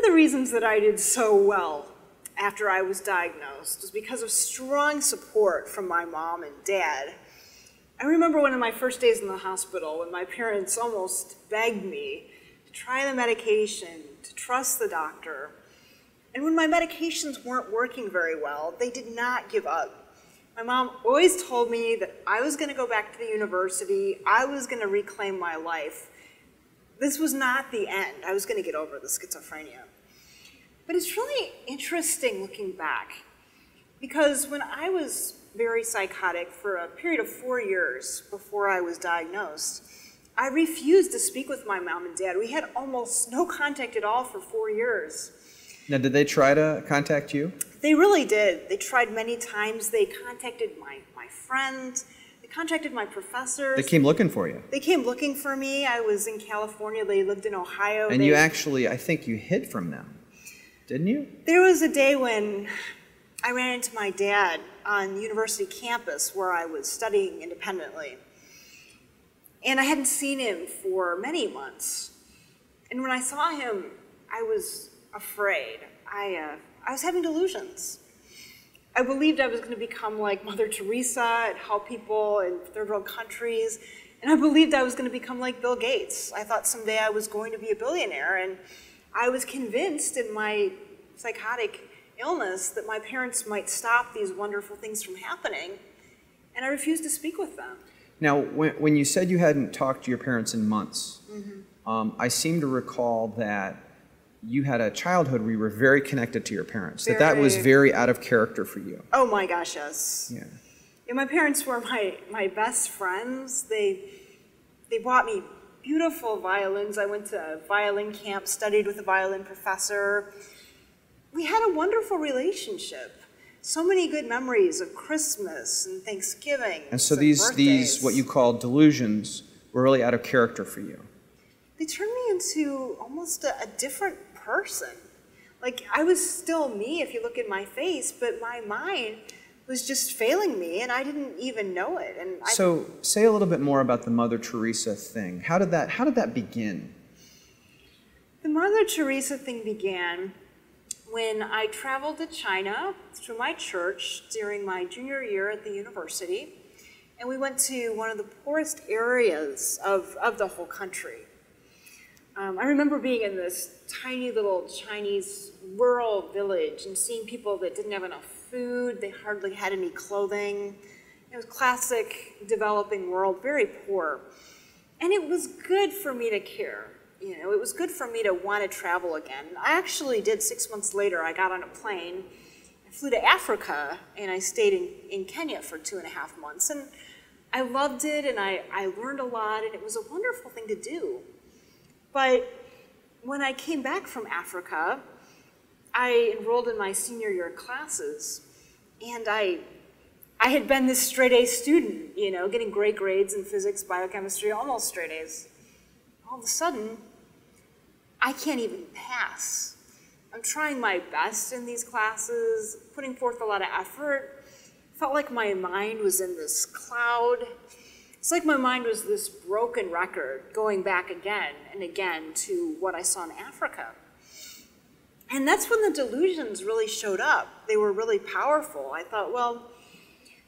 the reasons that I did so well after I was diagnosed was because of strong support from my mom and dad. I remember one of my first days in the hospital when my parents almost begged me to try the medication, to trust the doctor. And when my medications weren't working very well, they did not give up. My mom always told me that I was going to go back to the university, I was going to reclaim my life. This was not the end. I was going to get over the schizophrenia. But it's really interesting looking back, because when I was very psychotic for a period of 4 years before I was diagnosed, I refused to speak with my mom and dad. We had almost no contact at all for 4 years. Now, did they try to contact you? They really did. They tried many times. They contacted my friends. They contacted my professors. They came looking for you. They came looking for me. I was in California. They lived in Ohio. And you actually, I think you hid from them, didn't you? There was a day when I ran into my dad on the university campus where I was studying independently. And I hadn't seen him for many months. And when I saw him, I was afraid. I was having delusions. I believed I was going to become like Mother Teresa and help people in third world countries. And I believed I was going to become like Bill Gates. I thought someday I was going to be a billionaire. And I was convinced in my psychotic illness that my parents might stop these wonderful things from happening. And I refused to speak with them. Now, when you said you hadn't talked to your parents in months, I seem to recall that you had a childhood where you were very connected to your parents, that was very out of character for you. Oh my gosh, yes. Yeah. And my parents were my best friends. They bought me beautiful violins. I went to violin camp, studied with a violin professor. We had a wonderful relationship. So many good memories of Christmas and Thanksgiving. And so these what you call delusions were really out of character for you. They turned me into almost a different person. Like, I was still me if you look at my face, but my mind was just failing me, and I didn't even know it. And so say a little bit more about the Mother Teresa thing. How did that begin? The Mother Teresa thing began when I traveled to China through my church during my junior year at the university, and we went to one of the poorest areas of the whole country. I remember being in this tiny little Chinese rural village and seeing people that didn't have enough food, they hardly had any clothing. It was classic developing world, very poor. And it was good for me to care. You know, it was good for me to want to travel again. I actually did. 6 months later, I got on a plane, I flew to Africa, and I stayed in Kenya for 2.5 months. And I loved it, and I learned a lot, and it was a wonderful thing to do. But when I came back from Africa, I enrolled in my senior year classes, and I had been this straight A student, you know, getting great grades in physics, biochemistry, almost straight A's. All of a sudden, I can't even pass. I'm trying my best in these classes, putting forth a lot of effort. Felt like my mind was in this cloud. It's like my mind was this broken record going back again and again to what I saw in Africa. And that's when the delusions really showed up. They were really powerful. I thought, well,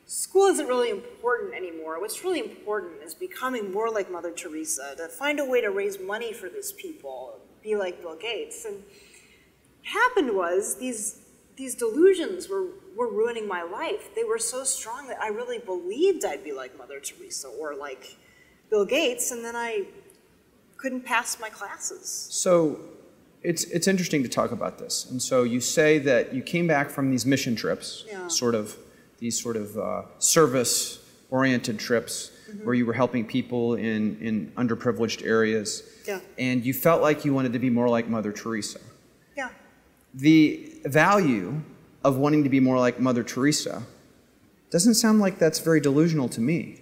school isn't really important anymore. What's really important is becoming more like Mother Teresa, to find a way to raise money for these people, be like Bill Gates. And what happened was these delusions were ruining my life. They were so strong that I really believed I'd be like Mother Teresa or like Bill Gates, and then I couldn't pass my classes. So it's interesting to talk about this. And so you say that you came back from these mission trips, these sort of service-oriented trips where you were helping people in underprivileged areas. Yeah. And you felt like you wanted to be more like Mother Teresa. Yeah. The value of wanting to be more like Mother Teresa doesn't sound like that's very delusional to me.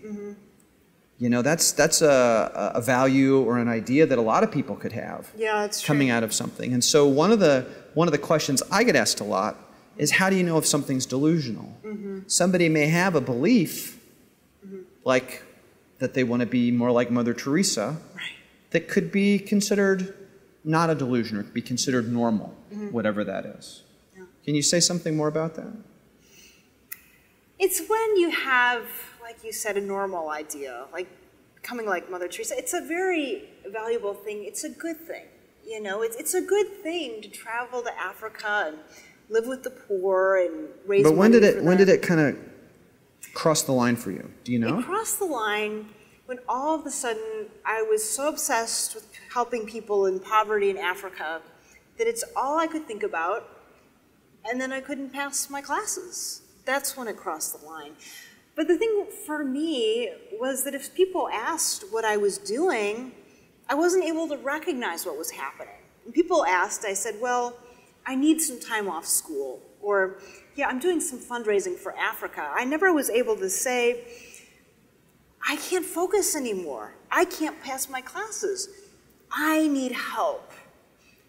You know, that's a value or an idea that a lot of people could have. Yeah, it's true. Coming out of something. And so one of the questions I get asked a lot is, how do you know if something's delusional? Somebody may have a belief, like that they want to be more like Mother Teresa, that could be considered not a delusion or be considered normal, whatever that is. Yeah. Can you say something more about that? It's when you have, like you said, a normal idea, like becoming like Mother Teresa. It's a very valuable thing. It's a good thing. You know, it's a good thing to travel to Africa and live with the poor and raise money. But when did it kind of cross the line for you? Do you know? It crossed the line when all of a sudden I was so obsessed with helping people in poverty in Africa that it's all I could think about, and then I couldn't pass my classes. That's when it crossed the line. But the thing for me was that if people asked what I was doing, I wasn't able to recognize what was happening. When people asked, I said, well, I need some time off school, or yeah, I'm doing some fundraising for Africa. I never was able to say, I can't focus anymore. I can't pass my classes. I need help.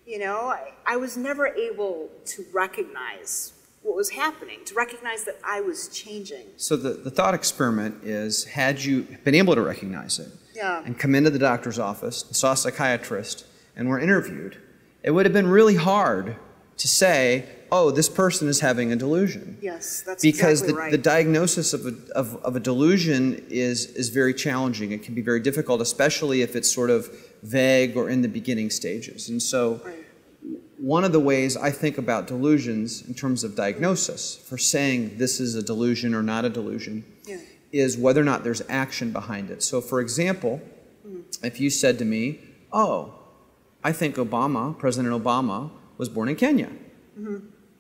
You know, I was never able to recognize what was happening, to recognize that I was changing. So the thought experiment is, had you been able to recognize it, yeah, and come into the doctor's office and saw a psychiatrist and were interviewed, it would have been really hard to say, oh, this person is having a delusion. Yes, that's because exactly right. the diagnosis of a delusion is very challenging. It can be very difficult, especially if it's sort of vague or in the beginning stages. And so one of the ways I think about delusions in terms of diagnosis for saying this is a delusion or not a delusion is whether or not there's action behind it. So for example, if you said to me, oh, I think Obama, President Obama, was born in Kenya,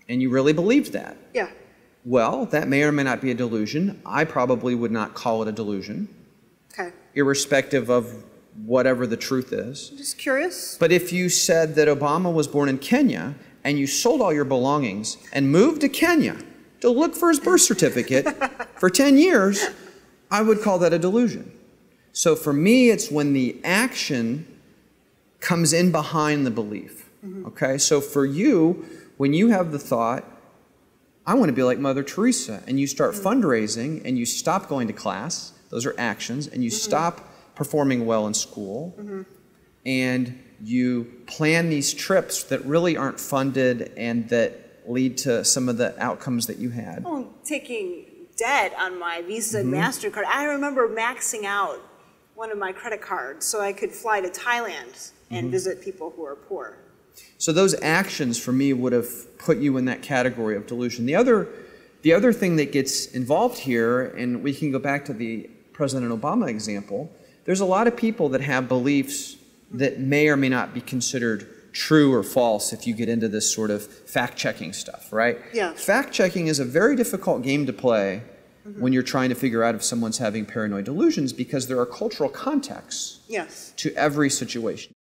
and you really believed that. Yeah. Well, that may or may not be a delusion. I probably would not call it a delusion, irrespective of whatever the truth is. I'm just curious. But if you said that Obama was born in Kenya and you sold all your belongings and moved to Kenya to look for his birth certificate for 10 years, I would call that a delusion. So for me, it's when the action comes in behind the belief. Okay? So for you, when you have the thought, I want to be like Mother Teresa, and you start fundraising and you stop going to class, those are actions, and you stop performing well in school, and you plan these trips that really aren't funded and that lead to some of the outcomes that you had. Oh, taking debt on my Visa and MasterCard. I remember maxing out one of my credit cards so I could fly to Thailand and visit people who are poor. So those actions for me would have put you in that category of delusion. The other thing that gets involved here, and we can go back to the President Obama example, there's a lot of people that have beliefs that may or may not be considered true or false if you get into this sort of fact-checking stuff, right? Yeah. Fact-checking is a very difficult game to play when you're trying to figure out if someone's having paranoid delusions, because there are cultural contexts to every situation.